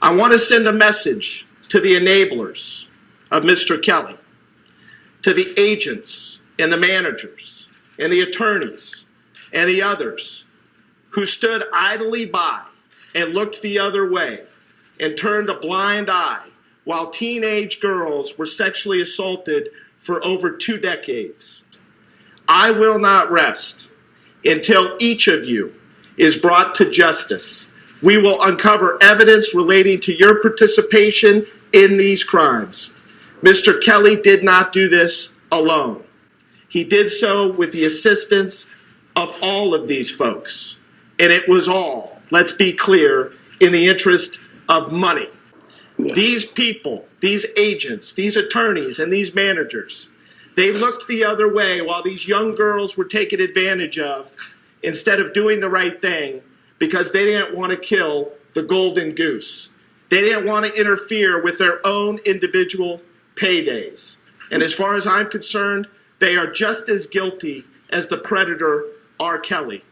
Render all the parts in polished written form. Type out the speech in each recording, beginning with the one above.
I want to send a message to the enablers of Mr. Kelly, to the agents and the managers and the attorneys and the others who stood idly by and looked the other way and turned a blind eye while teenage girls were sexually assaulted for over 2 decades. I will not rest until each of you is brought to justice. We will uncover evidence relating to your participation in these crimes. Mr. Kelly did not do this alone. He did so with the assistance of all of these folks. And it was all, let's be clear, in the interest of money. These people, these agents, these attorneys, and these managers, they looked the other way while these young girls were taken advantage of instead of doing the right thing because they didn't want to kill the golden goose. They didn't want to interfere with their own individual paydays. And as far as I'm concerned, they are just as guilty as the predator, R. Kelly.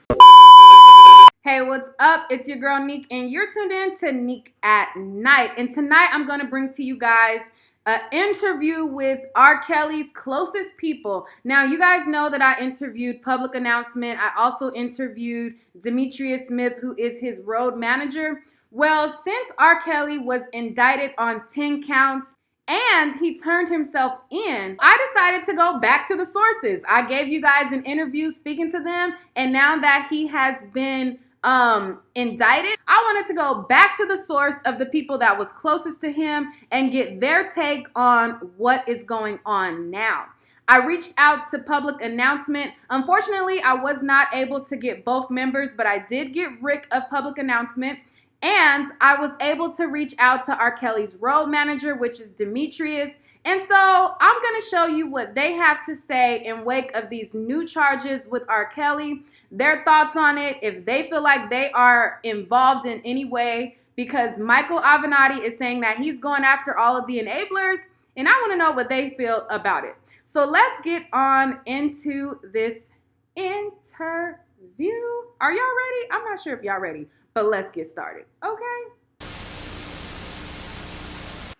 Hey, what's up? It's your girl, Neek, and you're tuned in to Neek at Night. And tonight, I'm going to bring to you guys an interview with R. Kelly's closest people. Now, you guys know that I interviewed Public Announcement. I also interviewed Demetrius Smith, who is his road manager. Well, since R. Kelly was indicted on 10 counts, and he turned himself in, I decided to go back to the sources. I gave you guys an interview speaking to them, and now that he has been indicted, I wanted to go back to the source of the people that was closest to him and get their take on what is going on now. I reached out to Public Announcement. Unfortunately, I was not able to get both members, but I did get Rick of Public Announcement. And I was able to reach out to R. Kelly's road manager, which is Demetrius. And so I'm going to show you what they have to say in wake of these new charges with R. Kelly, their thoughts on it, if they feel like they are involved in any way, because Michael Avenatti is saying that he's going after all of the enablers, and I want to know what they feel about it. So let's get on into this interview. Are y'all ready? I'm not sure if y'all ready, but let's get started, okay?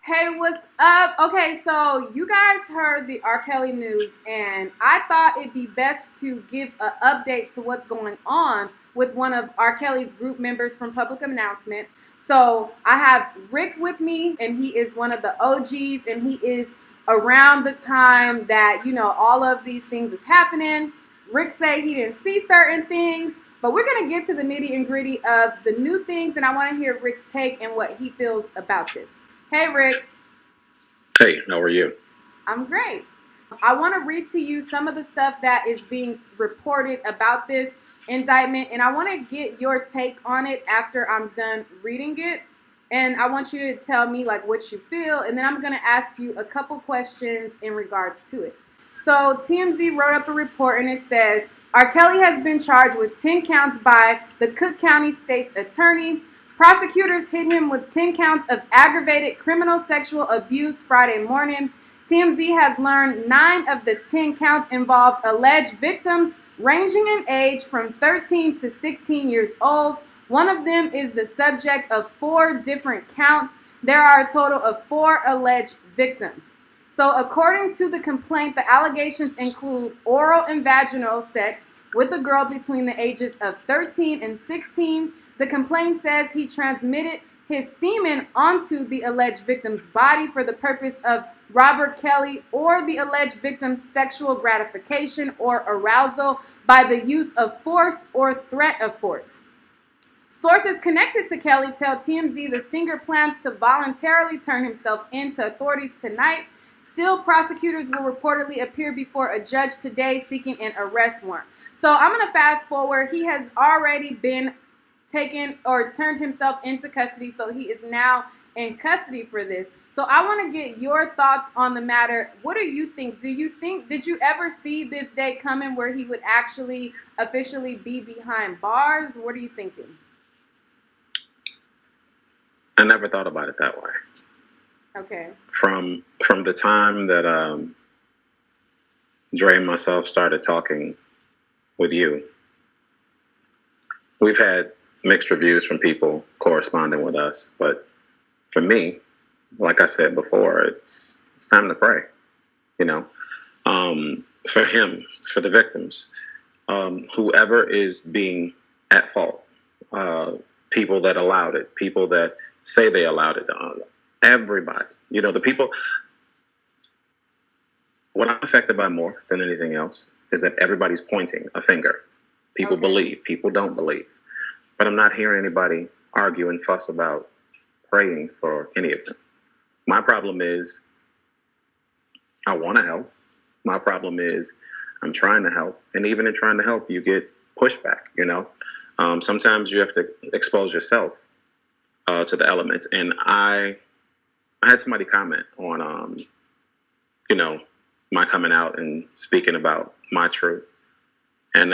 Hey, what's up? Okay, so you guys heard the R. Kelly news, and I thought it'd be best to give an update to what's going on with one of R. Kelly's group members from Public Announcement. So I have Rick with me, and he is one of the OGs, and he is around the time that, you know, all of these things is happening. Rick say he didn't see certain things, but we're going to get to the nitty and gritty of the new things, and I want to hear Rick's take and what he feels about this. Hey, Rick. Hey, how are you? I'm great. I want to read to you some of the stuff that is being reported about this indictment, and I want to get your take on it after I'm done reading it. And I want you to tell me like what you feel, and then I'm going to ask you a couple questions in regards to it. So TMZ wrote up a report, and it says, R. Kelly has been charged with 10 counts by the Cook County State's attorney. Prosecutors hit him with 10 counts of aggravated criminal sexual abuse Friday morning. TMZ has learned 9 of the 10 counts involved alleged victims ranging in age from 13 to 16 years old. One of them is the subject of 4 different counts. There are a total of 4 alleged victims. So according to the complaint, the allegations include oral and vaginal sex with a girl between the ages of 13 and 16. The complaint says he transmitted his semen onto the alleged victim's body for the purpose of Robert Kelly or the alleged victim's sexual gratification or arousal by the use of force or threat of force. Sources connected to Kelly tell TMZ the singer plans to voluntarily turn himself in to authorities tonight. Still, prosecutors will reportedly appear before a judge today seeking an arrest warrant. So I'm going to fast forward. He has already been taken or turned himself into custody, so he is now in custody for this. So I want to get your thoughts on the matter. What do you think? Did you ever see this day coming where he would actually officially be behind bars? What are you thinking? I never thought about it that way. Okay. From the time that Dre and myself started talking with you, we've had mixed reviews from people corresponding with us, but for me, like I said before, it's time to pray, you know, for him, for the victims, whoever is being at fault, people that allowed it, people that say they allowed it, everybody, you know, the people. What I'm affected by more than anything else is that everybody's pointing a finger. People believe, people don't believe. But I'm not hearing anybody argue and fuss about praying for any of them. My problem is I want to help. My problem is I'm trying to help. And even in trying to help, you get pushback, you know. Sometimes you have to expose yourself to the elements. And I had somebody comment on, you know, my coming out and speaking about my truth. And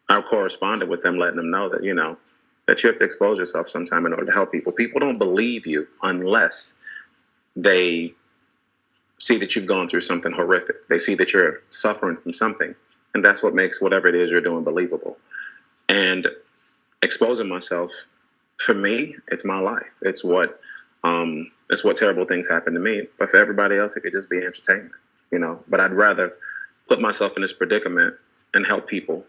I corresponded with them, letting them know that, you know, that you have to expose yourself sometime in order to help people. People don't believe you unless they see that you've gone through something horrific. They see that you're suffering from something. And that's what makes whatever it is you're doing believable. And exposing myself, for me, it's my life. It's what terrible things happen to me. But for everybody else, it could just be entertainment, you know. But I'd rather put myself in this predicament and help people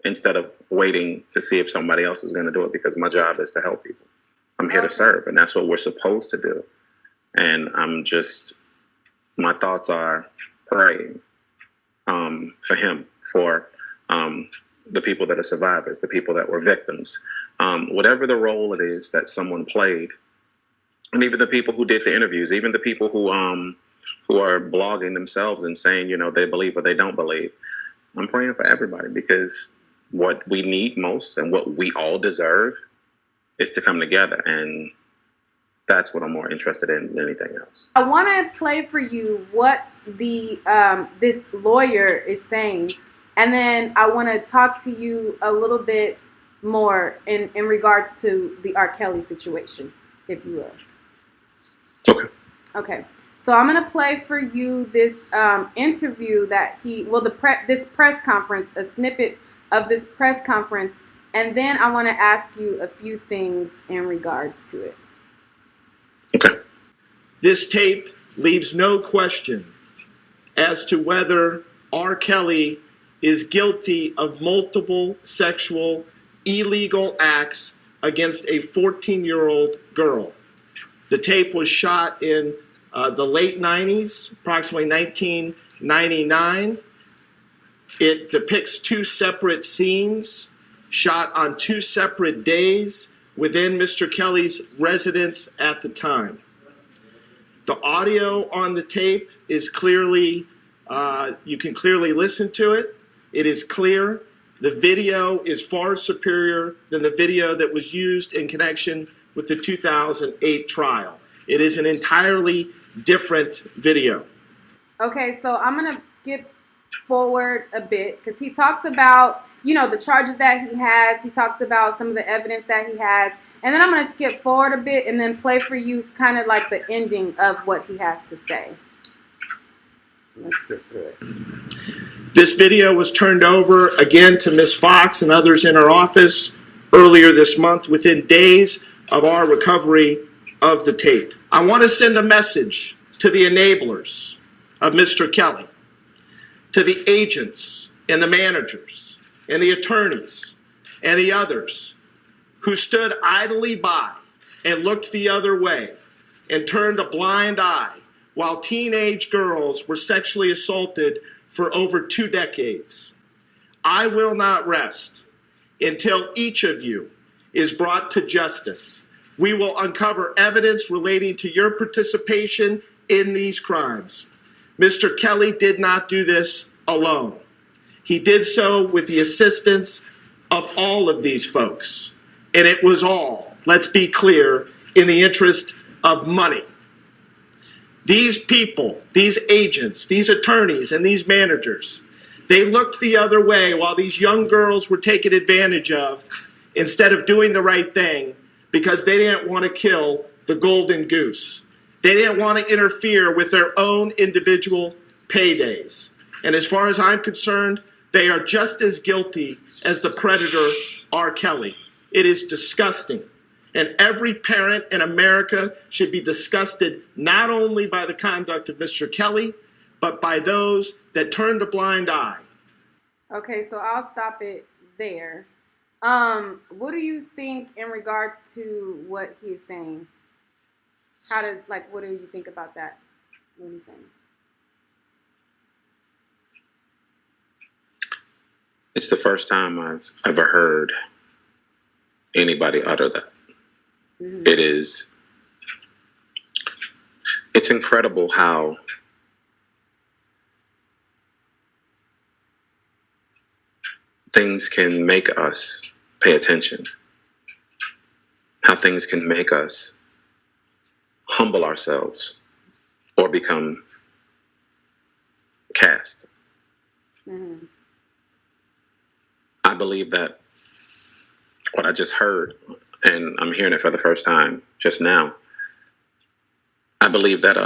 instead of waiting to see if somebody else is going to do it, because my job is to help people. I'm here to serve, and that's what we're supposed to do. And my thoughts are praying for him, for the people that are survivors, the people that were victims, whatever the role it is that someone played. And even the people who did the interviews, even the people who are blogging themselves and saying, you know, they believe or they don't believe. I'm praying for everybody, because what we need most and what we all deserve is to come together. And that's what I'm more interested in than anything else. I want to play for you what the this lawyer is saying. And then I want to talk to you a little bit more in regards to the R. Kelly situation, if you will. Okay. So I'm going to play for you this interview that this press conference, a snippet of this press conference. And then I want to ask you a few things in regards to it. Okay. This tape leaves no question as to whether R. Kelly is guilty of multiple sexual illegal acts against a 14-year-old girl. The tape was shot in the late 90s, approximately 1999. It depicts two separate scenes shot on two separate days within Mr. Kelly's residence at the time. The audio on the tape is clearly, you can clearly listen to it. It is clear. The video is far superior than the video that was used in connection with the 2008 trial. It is an entirely different video. Okay, so I'm going to skip forward a bit because he talks about, you know, the charges that he has. He talks about some of the evidence that he has. And then I'm going to skip forward a bit and then play for you kind of like the ending of what he has to say. Let's get through it. This video was turned over again to Ms. Fox and others in her office earlier this month, within days of our recovery of the tape. I want to send a message to the enablers of Mr. Kelly, to the agents and the managers and the attorneys and the others who stood idly by and looked the other way and turned a blind eye while teenage girls were sexually assaulted for over 2 decades. I will not rest until each of you is brought to justice. We will uncover evidence relating to your participation in these crimes. Mr. Kelly did not do this alone. He did so with the assistance of all of these folks. And it was all, let's be clear, in the interest of money. These people, these agents, these attorneys, and these managers, they looked the other way while these young girls were taken advantage of instead of doing the right thing, because they didn't want to kill the golden goose. They didn't want to interfere with their own individual paydays. And as far as I'm concerned, they are just as guilty as the predator R. Kelly. It is disgusting. And every parent in America should be disgusted not only by the conduct of Mr. Kelly, but by those that turned a blind eye. Okay, so I'll stop it there. What do you think in regards to what he's saying? What do you think about that? What he's saying? It's the first time I've ever heard anybody utter that. Mm-hmm. It's incredible how things can make us pay attention, how things can make us humble ourselves or become cast. Mm-hmm. I believe that what I just heard, and I'm hearing it for the first time just now, I believe that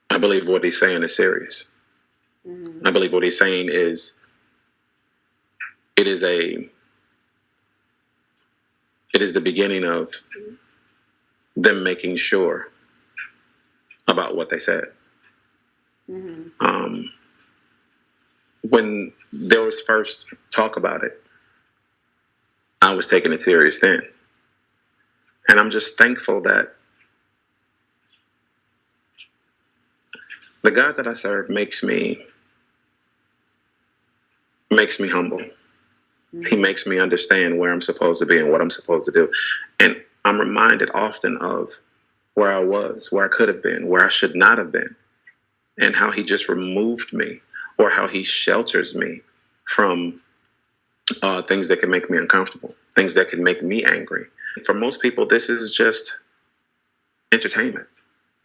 I believe what he's saying is serious. Mm-hmm. I believe what he's saying is it is the beginning of them making sure about what they said. Mm-hmm. When there was first talk about it, I was taking it serious then. And I'm just thankful that the God that I serve makes me humble. Mm-hmm. He makes me understand where I'm supposed to be and what I'm supposed to do. And I'm reminded often of where I was, where I could have been, where I should not have been, and how he just removed me, or how he shelters me from things that can make me uncomfortable, things that can make me angry. For most people, this is just entertainment,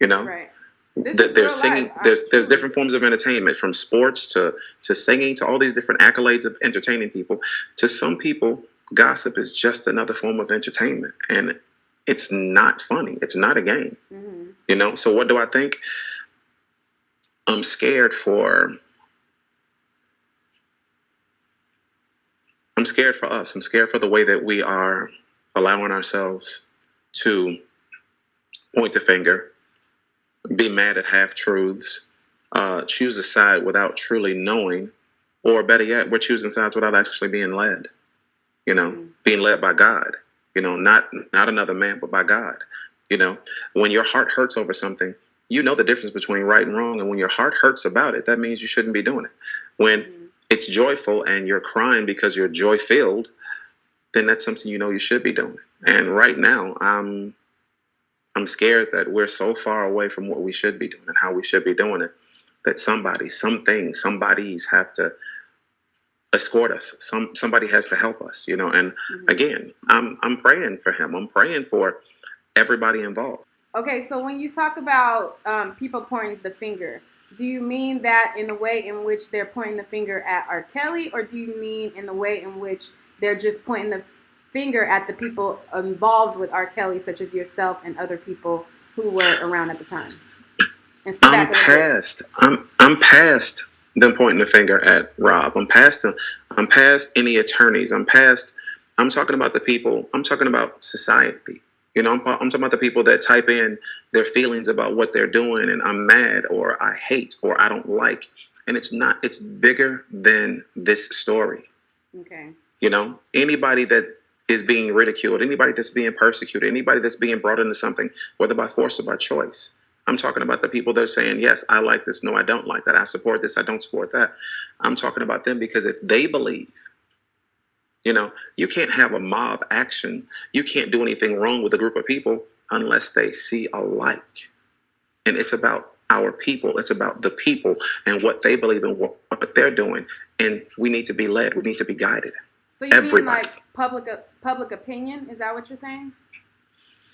you know? Right. There's singing. There's different forms of entertainment, from sports to singing to all these different accolades of entertaining people. To some people, gossip is just another form of entertainment, and it's not funny. It's not a game. Mm-hmm. You know. So what do I think? I'm scared for us. I'm scared for the way that we are allowing ourselves to point the finger, be mad at half-truths, choose a side without truly knowing, or better yet, we're choosing sides without actually being led, you know, mm-hmm. being led by God, you know, not another man, but by God. You know, when your heart hurts over something, you know the difference between right and wrong. And when your heart hurts about it, that means you shouldn't be doing it. When mm-hmm. it's joyful and you're crying because you're joy-filled, then that's something you know you should be doing. And right now, I'm scared that we're so far away from what we should be doing and how we should be doing it, that somebodies have to escort us. Somebody has to help us, you know. And mm-hmm. again, I'm praying for him. I'm praying for everybody involved. Okay, so when you talk about people pointing the finger, do you mean that in the way in which they're pointing the finger at R. Kelly, or do you mean in the way in which they're just pointing the finger at the people involved with R. Kelly, such as yourself and other people who were around at the time? I'm past them pointing the finger at Rob. I'm past them. I'm past any attorneys. I'm talking about the people. I'm talking about society. You know, I'm talking about the people that type in their feelings about what they're doing, and I'm mad, or I hate, or I don't like. And it's bigger than this story. Okay. You know, anybody that is being ridiculed, anybody that's being persecuted, anybody that's being brought into something, whether by force or by choice. I'm talking about the people that are saying, yes, I like this, no, I don't like that, I support this, I don't support that. I'm talking about them because if they believe, you know, you can't have a mob action, you can't do anything wrong with a group of people unless they see alike. And it's about our people, it's about the people and what they believe in, what they're doing. And we need to be led, we need to be guided. So you mean like public opinion? Is that what you're saying?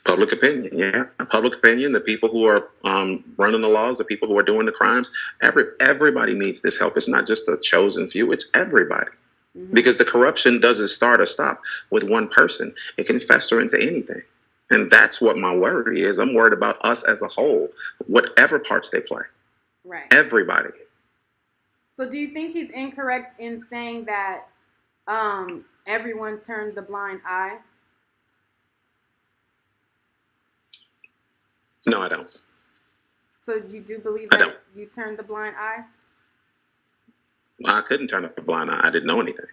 Public opinion, yeah. Public opinion, the people who are running the laws, the people who are doing the crimes, everybody needs this help. It's not just a chosen few, it's everybody. Mm-hmm. Because the corruption doesn't start or stop with one person. It can fester into anything. And that's what my worry is. I'm worried about us as a whole, whatever parts they play. Right. Everybody. So do you think he's incorrect in saying that everyone turned the blind eye? No, I don't. So you do believe I don't. that you turned the blind eye? I couldn't turn up a blind eye. I didn't know anything.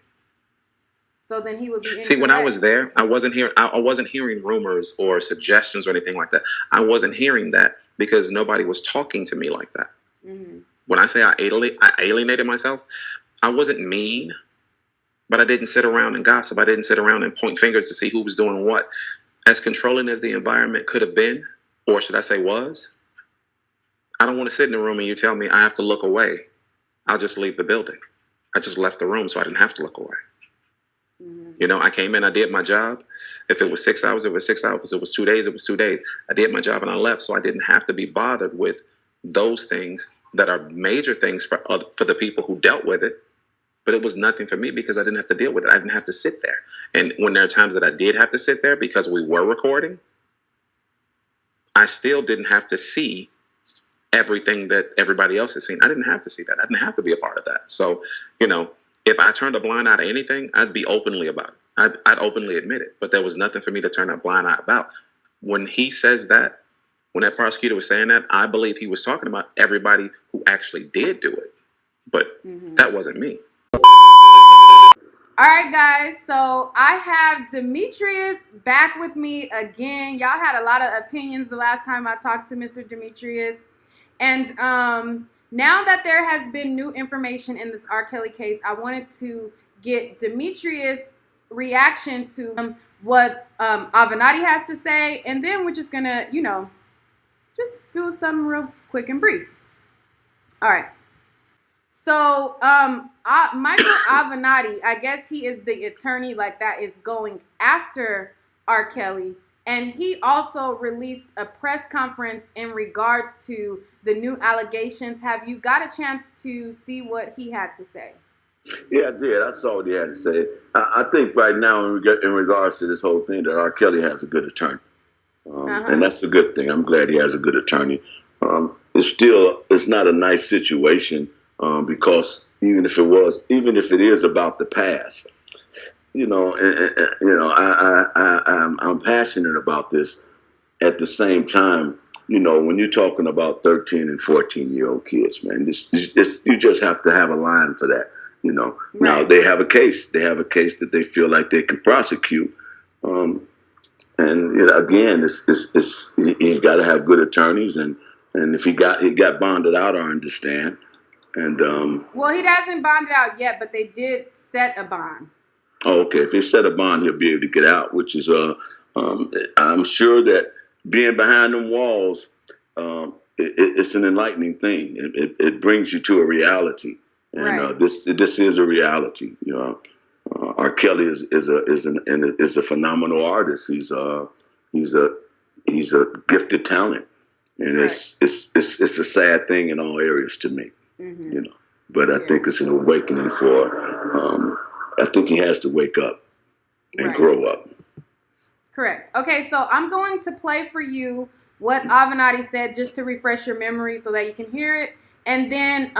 So then he would be incorrect. See, when I was there, I wasn't hearing rumors or suggestions or anything like that. I wasn't hearing that because nobody was talking to me like that. Mm-hmm. When I say I alienated myself, I wasn't mean, but I didn't sit around and gossip. I didn't sit around and point fingers to see who was doing what. As controlling as the environment could have been, or should I say was, I don't want to sit in a room and you tell me I have to look away. I'll just leave the building. I just left the room so I didn't have to look away. Mm-hmm. You know, I came in, I did my job. If it was 6 hours, it was 6 hours. If it was 2 days, it was 2 days. I did my job and I left, so I didn't have to be bothered with those things that are major things for the people who dealt with it. But it was nothing for me because I didn't have to deal with it. I didn't have to sit there. And when there are times that I did have to sit there because we were recording, I still didn't have to see everything that everybody else has seen. I didn't have to see that. I didn't have to be a part of that. So, you know, if I turned a blind eye to anything, I'd be openly about it. I'd openly admit it. But there was nothing for me to turn a blind eye about. When he says that, when that prosecutor was saying that, I believe he was talking about everybody who actually did do it. But that wasn't me. All right, guys. So I have Demetrius back with me again. Y'all had a lot of opinions the last time I talked to Mr. Demetrius. And now that there has been new information in this R. Kelly case, I wanted to get Demetrius' reaction to what Avenatti has to say. And then we're just going to, you know, just do something real quick and brief. All right. So Michael Avenatti, I guess he is the attorney like that is going after R. Kelly. And he also released a press conference in regards to the new allegations. Have you got a chance to see what he had to say? Yeah, I did. I saw what he had to say. I think right now, in regards to this whole thing, that R. Kelly has a good attorney. And that's a good thing. I'm glad he has a good attorney. It's not a nice situation because even if it is about the past, you know, I'm passionate about this. At the same time, you know, when you're talking about 13 and 14-year-old kids, man, you just have to have a line for that. You know, right. Now they have a case. They have a case that they feel like they can prosecute. And you know, again, he's got to have good attorneys, and if he got bonded out, I understand. And well, he hasn't bonded out yet, but they did set a bond. Oh, okay. If he set a bond, he'll be able to get out, which is I'm sure that being behind them walls, it's an enlightening thing. It brings you to a reality, and right. This is a reality. You know, R. Kelly is a phenomenal artist. He's a gifted talent, and right. it's a sad thing in all areas to me. Mm-hmm. You know, but I think it's an awakening for. I think he has to wake up and right. grow up. Correct. Okay, so I'm going to play for you what Avenatti said just to refresh your memory so that you can hear it, and then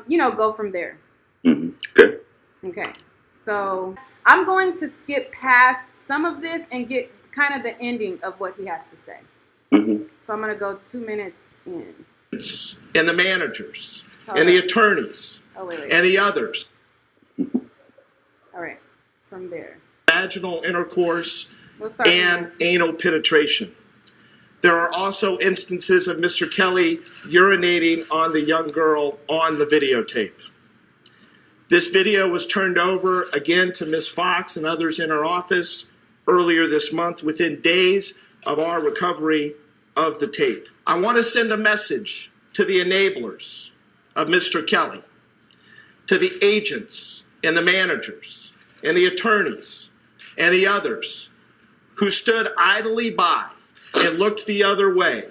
you know, go from there. Mm-hmm. Okay. Okay. So I'm going to skip past some of this and get kind of the ending of what he has to say. Mm-hmm. So I'm going to go 2 minutes in. And the managers and the attorneys and the others. All right, from there. Vaginal intercourse and anal penetration. There are also instances of Mr. Kelly urinating on the young girl on the videotape. This video was turned over again to Ms. Fox and others in her office earlier this month within days of our recovery of the tape. I want to send a message to the enablers of Mr. Kelly, to the agents and the managers and the attorneys and the others who stood idly by and looked the other way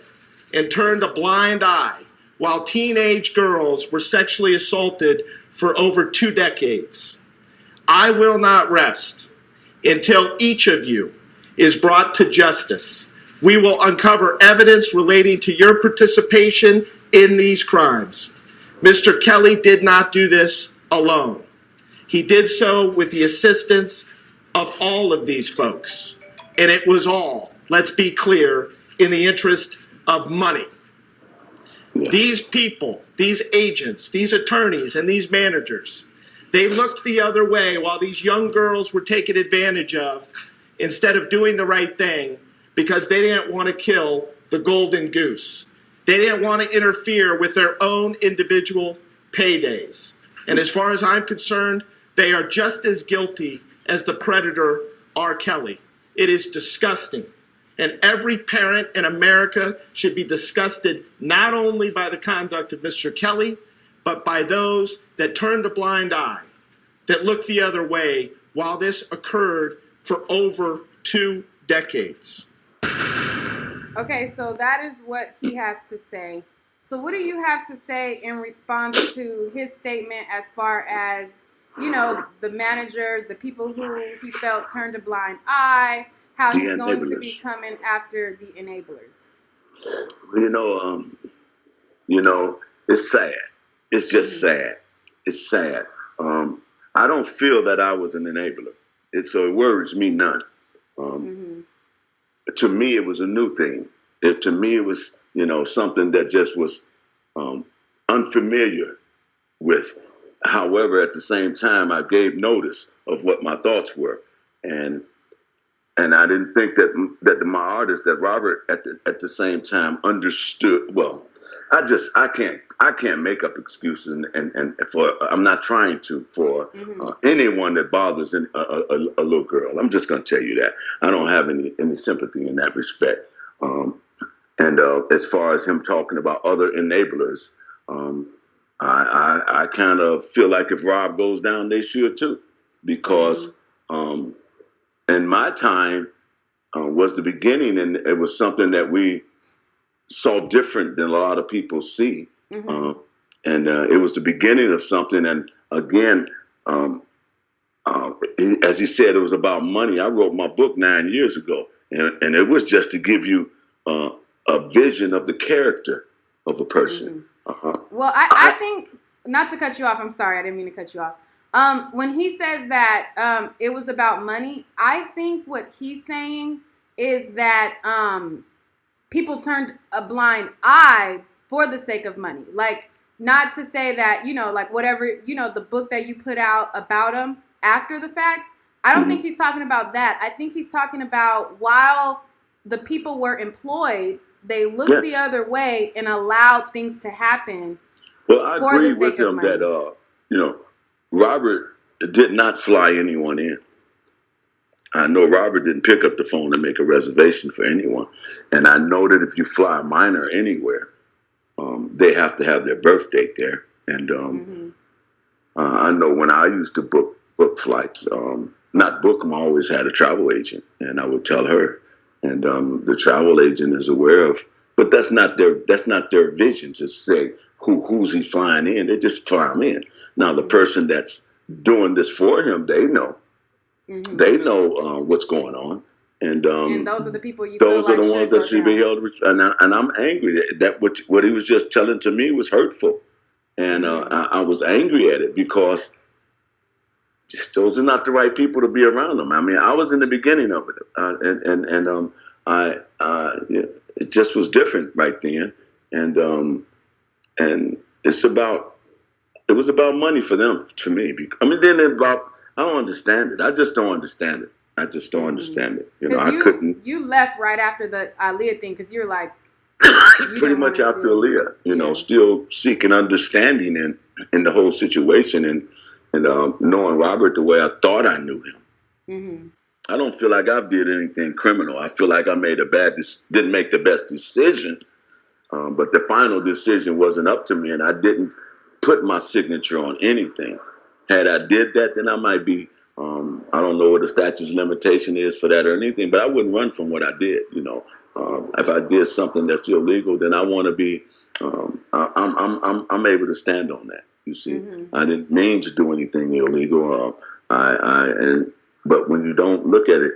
and turned a blind eye while teenage girls were sexually assaulted for over 2 decades. I will not rest until each of you is brought to justice. We will uncover evidence relating to your participation in these crimes. Mr. Kelly did not do this alone. He did so with the assistance of all of these folks. And it was all, let's be clear, in the interest of money. Yes. These people, these agents, these attorneys, and these managers, they looked the other way while these young girls were taken advantage of instead of doing the right thing because they didn't want to kill the golden goose. They didn't want to interfere with their own individual paydays. And as far as I'm concerned, they are just as guilty as the predator R. Kelly. It is disgusting. And every parent in America should be disgusted not only by the conduct of Mr. Kelly, but by those that turned a blind eye, that looked the other way while this occurred for over 2 decades. Okay, so that is what he has to say. So what do you have to say in response to his statement as far as, you know, the managers, the people who he felt turned a blind eye, how The he's going to enablers. be coming after the enablers? You know, it's sad. It's just sad. It's sad. I don't feel that I was an enabler. So it worries me none. To me, it was a new thing. To me, it was, something that just was unfamiliar with. However, at the same time, I gave notice of what my thoughts were. And I didn't think that my artist, that Robert, at the same time understood. Well, I can't make up excuses, and I'm not trying to for anyone that bothers a little girl. I'm just going to tell you that I don't have any sympathy in that respect. And as far as him talking about other enablers, I kind of feel like if Rob goes down, they should too, because in my time was the beginning, and it was something that we saw different than a lot of people see. And it was the beginning of something. And again, as he said, it was about money. I wrote my book 9 years ago, and it was just to give you a vision of the character of a person. Well, I think, not to cut you off, I'm sorry, I didn't mean to cut you off. When he says that it was about money, I think what he's saying is that people turned a blind eye for the sake of money. Like, not to say that, like whatever, the book that you put out about him after the fact, I don't think he's talking about that. I think he's talking about while the people were employed, they looked the other way and allowed things to happen. Well, I agree with him that, Robert did not fly anyone in. I know Robert didn't pick up the phone and make a reservation for anyone. And I know that if you fly a minor anywhere, they have to have their birth date there. And I know when I used to book flights, not book them, I always had a travel agent, and I would tell her. And the travel agent is aware of, but that's not their vision to say who's he flying in. They just fly him in. Now the person that's doing this for him, they know. They know what's going on, and those are the people those are the ones that should be held. And I'm angry that what he was just telling to me was hurtful, and I was angry at it because those are not the right people to be around them. I mean, I was in the beginning of it, it just was different right then, and it was about money for them, to me. I mean, I don't understand it. I just don't understand it. I just don't understand it. I couldn't. You left right after the Aaliyah thing because you're like, pretty much after Aaliyah, still seeking understanding in the whole situation, and knowing Robert the way I thought I knew him. I don't feel like I did anything criminal. I feel like I didn't make the best decision, but the final decision wasn't up to me, and I didn't put my signature on anything. Had I did that, then I might be, I don't know what the statute of limitation is for that or anything, but I wouldn't run from what I did. If I did something that's illegal, then I want to be, I'm able to stand on that. You see, I didn't mean to do anything illegal. But when you don't look at it,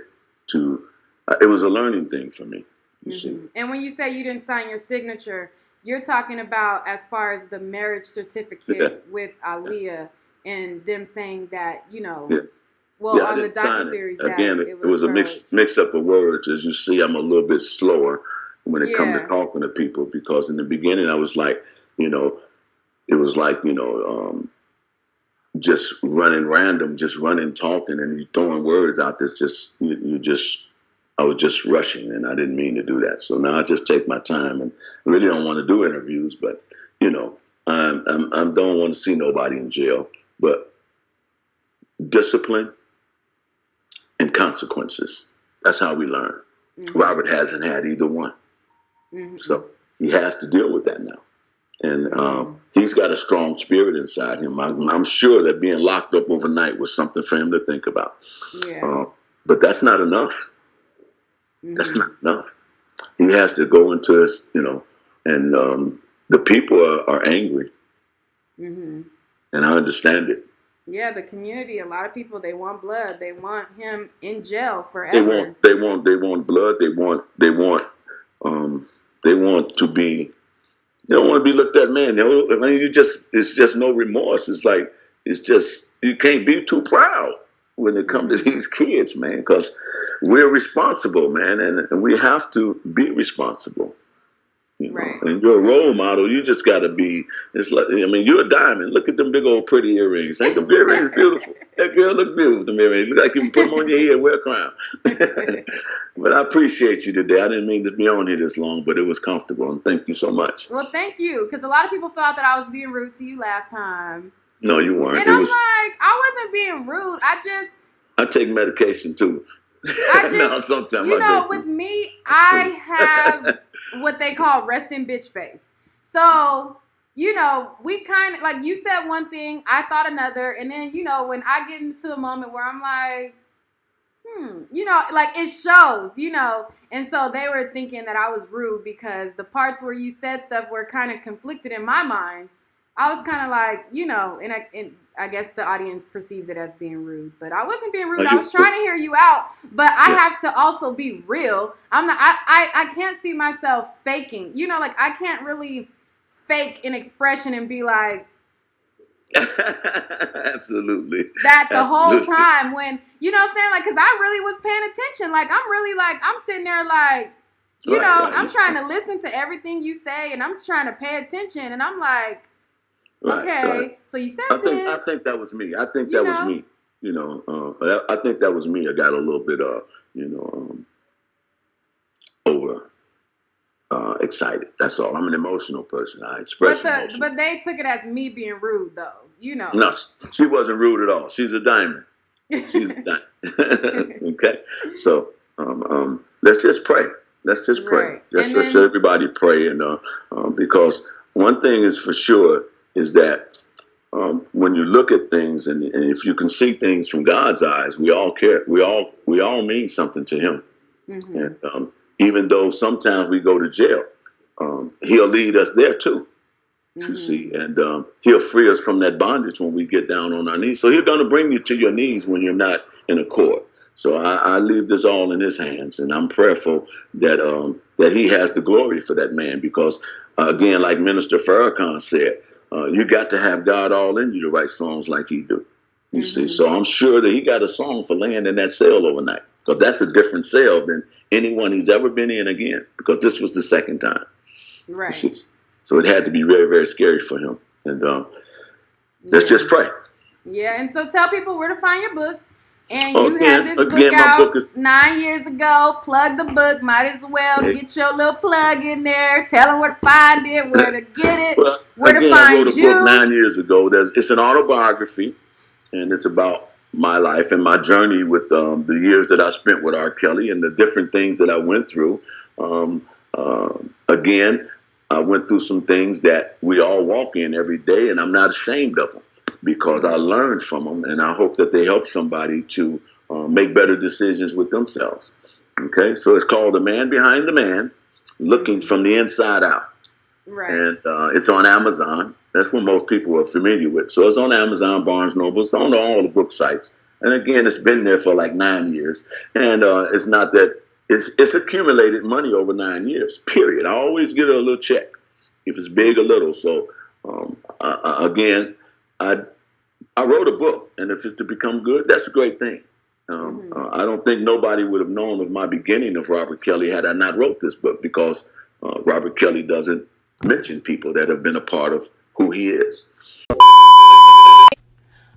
it was a learning thing for me. You see. And when you say you didn't sign your signature, you're talking about as far as the marriage certificate with Aaliyah. and them saying that, Yeah. well, Yeah, I on the didn't sign it. docuseries that Again, it it was a purged. mix up of words. As you see, I'm a little bit slower when it comes to Yeah. talking to people, because in the beginning I was like, it was like, just running random, just running, talking, and you throwing words out that's just, I was just rushing, and I didn't mean to do that. So now I just take my time, and I really don't want to do interviews, but, I don't want to see nobody in jail, but discipline and consequences. That's how we learn. Mm-hmm. Robert hasn't had either one. Mm-hmm. So he has to deal with that now. And he's got a strong spirit inside him. I'm sure that being locked up overnight was something for him to think about. Yeah. But that's not enough. Mm-hmm. That's not enough. He has to go into his, and the people are angry. Mm-hmm. And I understand it. Yeah, the community, a lot of people, they want blood. They want him in jail forever. They want blood. They want to be. They don't want to be looked at, man. It's just no remorse. It's like, you can't be too proud when it comes to these kids, man, because we're responsible, man, and we have to be responsible. Right. And you're a role model. You just got to be. It's like, you're a diamond. Look at them big old pretty earrings. Ain't them earrings beautiful? That girl look beautiful with them earrings. Look like you can put them on your head, wear a crown. But I appreciate you today. I didn't mean to be on here this long, but it was comfortable, and thank you so much. Well, thank you, because a lot of people thought that I was being rude to you last time. No, you weren't. And I wasn't being rude. I take medication too. No, sometimes with me, I have what they call resting bitch face. So, we kind of, like, you said one thing, I thought another, and then, when I get into a moment where I'm like, like, it shows, and so they were thinking that I was rude because the parts where you said stuff were kind of conflicted in my mind. I was kind of like, and I guess the audience perceived it as being rude, but I wasn't being rude. I was trying to hear you out, but I have to also be real. I'm not. I can't see myself faking. Like, I can't really fake an expression and be like, absolutely, that the whole time when, what I'm saying? Like, because I really was paying attention. Like, I'm sitting there like, I'm trying to listen to everything you say, and I'm trying to pay attention, and I'm like, okay, so you said this. I think that was me. I think that was me. I think that was me. I got a little bit over excited. That's all. I'm an emotional person. I express emotion. But they took it as me being rude, though. No, she wasn't rude at all. She's a diamond. She's a diamond. Okay, so let's just pray. Let's just pray. Right. Let's everybody pray, and because one thing is for sure is that when you look at things, and if you can see things from God's eyes, we all care. We all mean something to Him. Mm-hmm. And even though sometimes we go to jail, He'll lead us there too. You see, and He'll free us from that bondage when we get down on our knees. So He's going to bring you to your knees when you're not in a court. So I leave this all in His hands, and I'm prayerful that He has the glory for that man, because again, like Minister Farrakhan said, you got to have God all in you to write songs like he do. You see, so I'm sure that he got a song for laying in that cell overnight, because that's a different cell than anyone he's ever been in again, because this was the second time. Right. So it had to be very, very scary for him. And let's just pray. Yeah, and so tell people where to find your book. And you had this book out 9 years ago. Plug the book. Might as well get your little plug in there. Tell them where to find it, where to get it, where to find I wrote a book 9 years ago. It's an autobiography, and it's about my life and my journey with the years that I spent with R. Kelly and the different things that I went through. Again, I went through some things that we all walk in every day, and I'm not ashamed of them, because I learned from them, and I hope that they help somebody to make better decisions with themselves. Okay, so it's called The Man Behind the Man, Looking from the Inside Out. Right. And it's on Amazon. That's what most people are familiar with. So it's on Amazon, Barnes Noble. It's on all the book sites. And again, it's been there for like 9 years. And it's not that it's accumulated money over 9 years, period. I always get a little check if it's big or little. So again, I I wrote a book, and if it's to become good, that's a great thing. I don't think nobody would have known of my beginning of Robert Kelly had I not wrote this book, because Robert Kelly doesn't mention people that have been a part of who he is.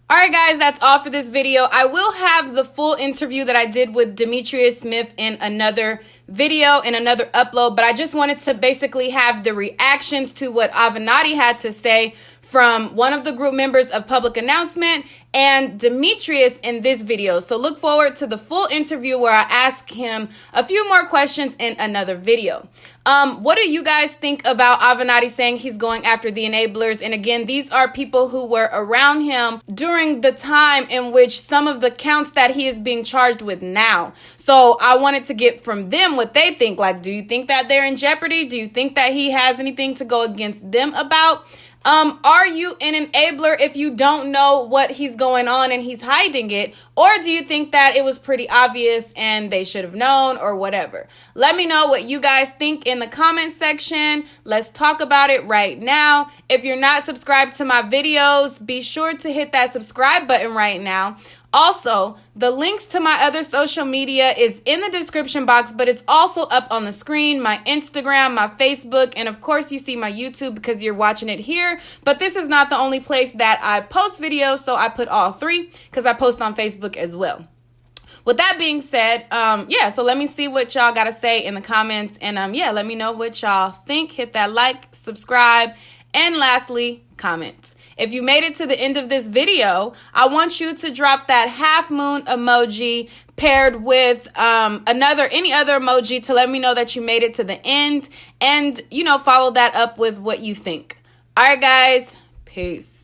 All right, guys, that's all for this video. I will have the full interview that I did with Demetrius Smith in another video, in another upload, but I just wanted to basically have the reactions to what Avenatti had to say from one of the group members of Public Announcement and Demetrius in this video. So look forward to the full interview where I ask him a few more questions in another video. What do you guys think about Avenatti saying he's going after the enablers? And again, these are people who were around him during the time in which some of the counts that he is being charged with now. So I wanted to get from them what they think. Like, do you think that they're in jeopardy? Do you think that he has anything to go against them about? Are you an enabler if you don't know what he's going on and he's hiding it? Or do you think that it was pretty obvious and they should have known or whatever? Let me know what you guys think in the comment section. Let's talk about it right now. If you're not subscribed to my videos, be sure to hit that subscribe button right now. Also, the links to my other social media is in the description box, but it's also up on the screen, my Instagram, my Facebook, and of course you see my YouTube because you're watching it here. But this is not the only place that I post videos, so I put all three because I post on Facebook as well. With that being said, so let me see what y'all got to say in the comments. And let me know what y'all think. Hit that like, subscribe, and lastly, comment. If you made it to the end of this video, I want you to drop that half moon emoji paired with any other emoji to let me know that you made it to the end, and follow that up with what you think. All right, guys, peace.